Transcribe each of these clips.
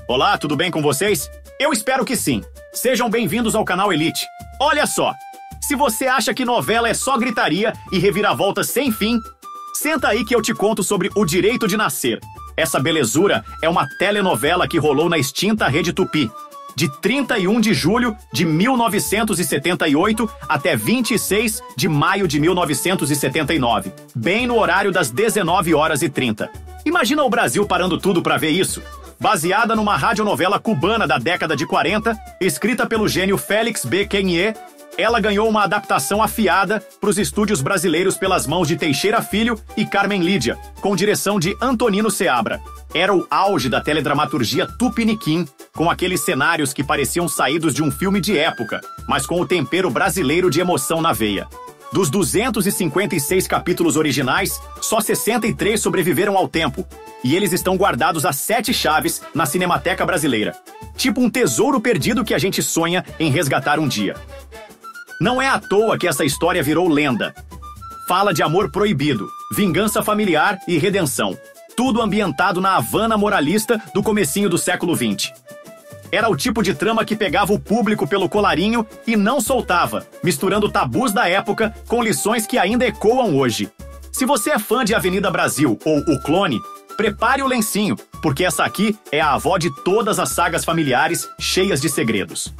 Olá, tudo bem com vocês? Eu espero que sim. Sejam bem-vindos ao canal Elite. Olha só, se você acha que novela é só gritaria e reviravoltas sem fim, senta aí que eu te conto sobre O Direito de Nascer. Essa belezura é uma telenovela que rolou na extinta Rede Tupi, de 31 de julho de 1978 até 26 de maio de 1979, bem no horário das 19h30. Imagina o Brasil parando tudo pra ver isso. Baseada numa radionovela cubana da década de 40, escrita pelo gênio Félix B. Quenier, ela ganhou uma adaptação afiada para os estúdios brasileiros pelas mãos de Teixeira Filho e Carmen Lídia, com direção de Antonino Seabra. Era o auge da teledramaturgia tupiniquim, com aqueles cenários que pareciam saídos de um filme de época, mas com o tempero brasileiro de emoção na veia. Dos 256 capítulos originais, só 63 sobreviveram ao tempo, e eles estão guardados a 7 chaves na Cinemateca Brasileira. Tipo um tesouro perdido que a gente sonha em resgatar um dia. Não é à toa que essa história virou lenda. Fala de amor proibido, vingança familiar e redenção. Tudo ambientado na Havana moralista do comecinho do século XX. Era o tipo de trama que pegava o público pelo colarinho e não soltava, misturando tabus da época com lições que ainda ecoam hoje. Se você é fã de Avenida Brasil ou O Clone, prepare o lencinho, porque essa aqui é a avó de todas as sagas familiares cheias de segredos.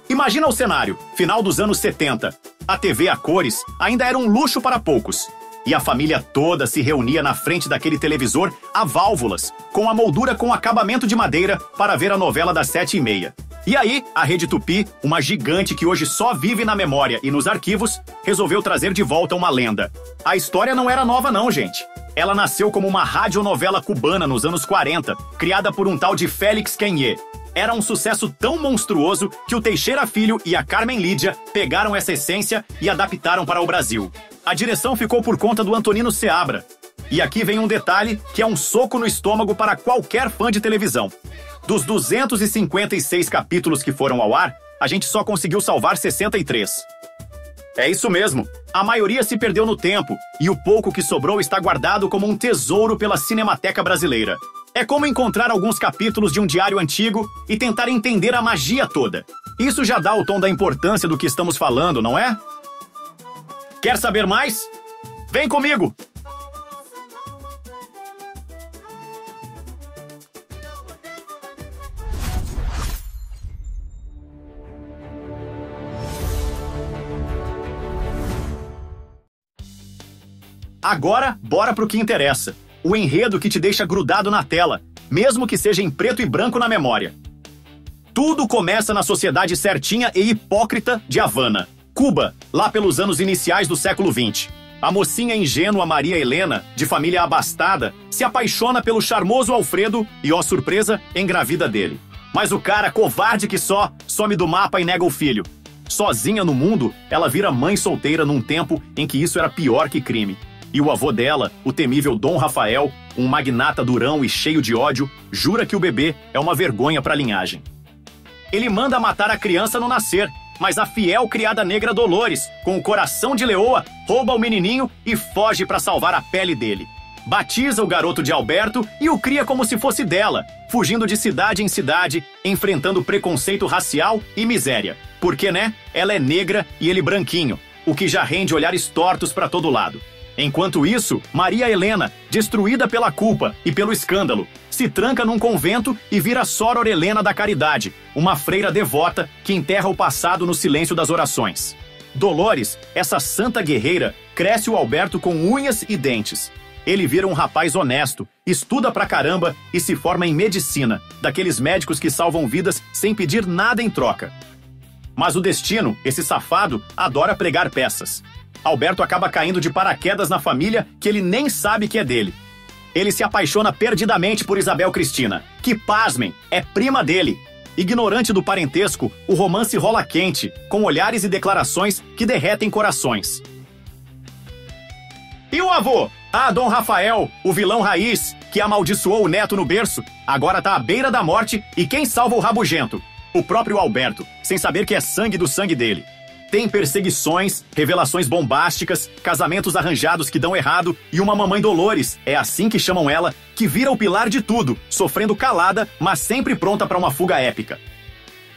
Imagina o cenário, final dos anos 70. A TV a cores ainda era um luxo para poucos. E a família toda se reunia na frente daquele televisor a válvulas, com a moldura com acabamento de madeira para ver a novela das 7h30. E aí, a Rede Tupi, uma gigante que hoje só vive na memória e nos arquivos, resolveu trazer de volta uma lenda. A história não era nova não, gente. Ela nasceu como uma radionovela cubana nos anos 40, criada por um tal de Félix Quenier. Era um sucesso tão monstruoso que o Teixeira Filho e a Carmen Lídia pegaram essa essência e adaptaram para o Brasil. A direção ficou por conta do Antonino Seabra. E aqui vem um detalhe que é um soco no estômago para qualquer fã de televisão. Dos 256 capítulos que foram ao ar, a gente só conseguiu salvar 63. É isso mesmo, a maioria se perdeu no tempo, e o pouco que sobrou está guardado como um tesouro pela Cinemateca Brasileira. É como encontrar alguns capítulos de um diário antigo e tentar entender a magia toda. Isso já dá o tom da importância do que estamos falando, não é? Quer saber mais? Vem comigo! Agora, bora pro que interessa. O enredo que te deixa grudado na tela, mesmo que seja em preto e branco na memória. Tudo começa na sociedade certinha e hipócrita de Havana, Cuba, lá pelos anos iniciais do século XX. A mocinha ingênua Maria Helena, de família abastada, se apaixona pelo charmoso Alfredo e, ó surpresa, engravida dele. Mas o cara, covarde que só, some do mapa e nega o filho. Sozinha no mundo, ela vira mãe solteira num tempo em que isso era pior que crime. E o avô dela, o temível Dom Rafael, um magnata durão e cheio de ódio, jura que o bebê é uma vergonha para a linhagem. Ele manda matar a criança no nascer, mas a fiel criada negra Dolores, com o coração de leoa, rouba o menininho e foge para salvar a pele dele. Batiza o garoto de Alberto e o cria como se fosse dela, fugindo de cidade em cidade, enfrentando preconceito racial e miséria. Porque, né, ela é negra e ele branquinho, o que já rende olhares tortos para todo lado. Enquanto isso, Maria Helena, destruída pela culpa e pelo escândalo, se tranca num convento e vira Soror Helena da Caridade, uma freira devota que enterra o passado no silêncio das orações. Dolores, essa santa guerreira, cresce o Alberto com unhas e dentes. Ele vira um rapaz honesto, estuda pra caramba e se forma em medicina, daqueles médicos que salvam vidas sem pedir nada em troca. Mas o destino, esse safado, adora pregar peças. Alberto acaba caindo de paraquedas na família que ele nem sabe que é dele. Ele se apaixona perdidamente por Isabel Cristina, que, pasmem, é prima dele. Ignorante do parentesco, o romance rola quente, com olhares e declarações que derretem corações. E o avô? Ah, Dom Rafael, o vilão raiz, que amaldiçoou o neto no berço, agora tá à beira da morte e quem salva o rabugento? O próprio Alberto, sem saber que é sangue do sangue dele. Tem perseguições, revelações bombásticas, casamentos arranjados que dão errado e uma mamãe Dolores, é assim que chamam ela, que vira o pilar de tudo, sofrendo calada, mas sempre pronta para uma fuga épica.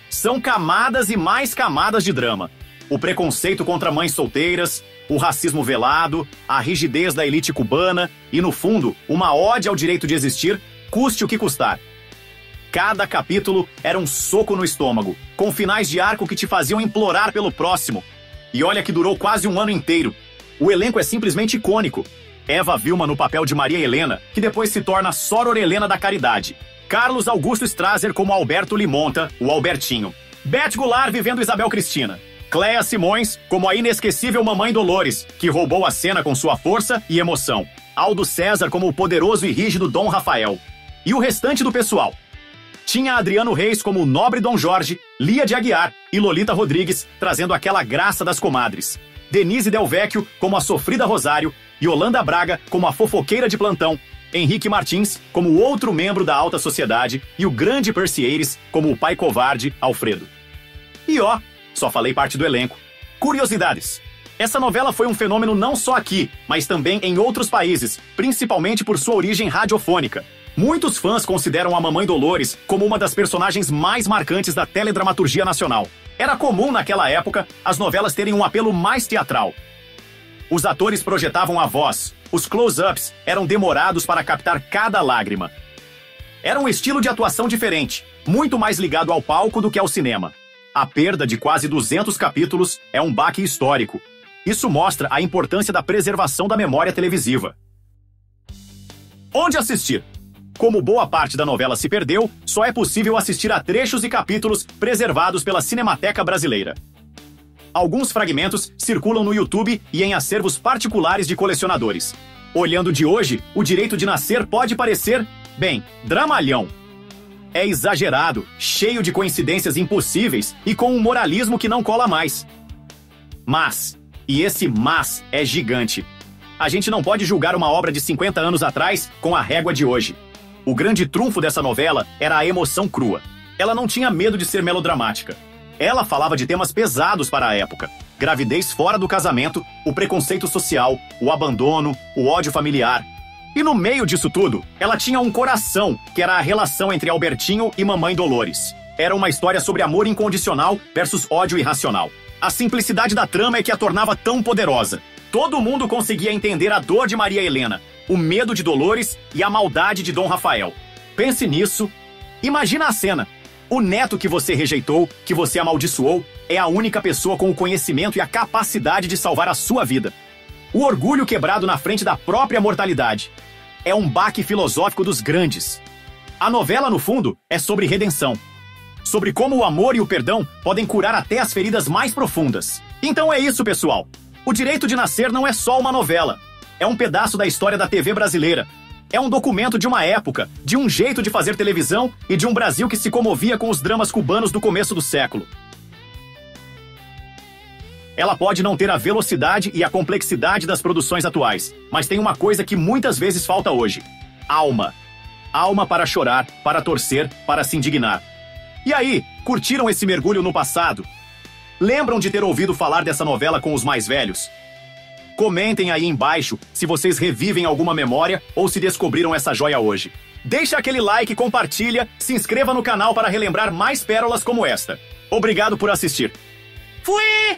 São camadas e mais camadas de drama. O preconceito contra mães solteiras, o racismo velado, a rigidez da elite cubana e, no fundo, uma ode ao direito de existir, custe o que custar. Cada capítulo era um soco no estômago, com finais de arco que te faziam implorar pelo próximo. E olha que durou quase um ano inteiro. O elenco é simplesmente icônico. Eva Vilma no papel de Maria Helena, que depois se torna Soror Helena da Caridade. Carlos Augusto Strasser como Alberto Limonta, o Albertinho. Beth Goulart vivendo Isabel Cristina. Cléa Simões como a inesquecível Mamãe Dolores, que roubou a cena com sua força e emoção. Aldo César como o poderoso e rígido Dom Rafael. E o restante do pessoal. Tinha Adriano Reis como o nobre Dom Jorge, Lia de Aguiar e Lolita Rodrigues trazendo aquela graça das comadres. Denise Del Vecchio como a sofrida Rosário, Yolanda Braga como a fofoqueira de plantão, Henrique Martins como o outro membro da alta sociedade e o grande Percy Ayres como o pai covarde Alfredo. E ó, só falei parte do elenco. Curiosidades. Essa novela foi um fenômeno não só aqui, mas também em outros países, principalmente por sua origem radiofônica. Muitos fãs consideram a Mamãe Dolores como uma das personagens mais marcantes da teledramaturgia nacional. Era comum naquela época as novelas terem um apelo mais teatral. Os atores projetavam a voz, os close-ups eram demorados para captar cada lágrima. Era um estilo de atuação diferente, muito mais ligado ao palco do que ao cinema. A perda de quase 200 capítulos é um baque histórico. Isso mostra a importância da preservação da memória televisiva. Onde assistir? Como boa parte da novela se perdeu, só é possível assistir a trechos e capítulos preservados pela Cinemateca Brasileira. Alguns fragmentos circulam no YouTube e em acervos particulares de colecionadores. Olhando de hoje, o Direito de Nascer pode parecer, bem, dramalhão. É exagerado, cheio de coincidências impossíveis e com um moralismo que não cola mais. Mas, e esse mas é gigante, a gente não pode julgar uma obra de 50 anos atrás com a régua de hoje. O grande trunfo dessa novela era a emoção crua. Ela não tinha medo de ser melodramática. Ela falava de temas pesados para a época. Gravidez fora do casamento, o preconceito social, o abandono, o ódio familiar. E no meio disso tudo, ela tinha um coração, que era a relação entre Albertinho e Mamãe Dolores. Era uma história sobre amor incondicional versus ódio irracional. A simplicidade da trama é que a tornava tão poderosa. Todo mundo conseguia entender a dor de Maria Helena, o medo de Dolores e a maldade de Dom Rafael. Pense nisso. Imagina a cena. O neto que você rejeitou, que você amaldiçoou, é a única pessoa com o conhecimento e a capacidade de salvar a sua vida. O orgulho quebrado na frente da própria mortalidade. É um baque filosófico dos grandes. A novela, no fundo, é sobre redenção. Sobre como o amor e o perdão podem curar até as feridas mais profundas. Então é isso, pessoal. O Direito de Nascer não é só uma novela. É um pedaço da história da TV brasileira. É um documento de uma época, de um jeito de fazer televisão e de um Brasil que se comovia com os dramas cubanos do começo do século. Ela pode não ter a velocidade e a complexidade das produções atuais, mas tem uma coisa que muitas vezes falta hoje: alma. Alma para chorar, para torcer, para se indignar. E aí, curtiram esse mergulho no passado? Lembram de ter ouvido falar dessa novela com os mais velhos? Comentem aí embaixo se vocês revivem alguma memória ou se descobriram essa joia hoje. Deixa aquele like, compartilha, se inscreva no canal para relembrar mais pérolas como esta. Obrigado por assistir. Fui!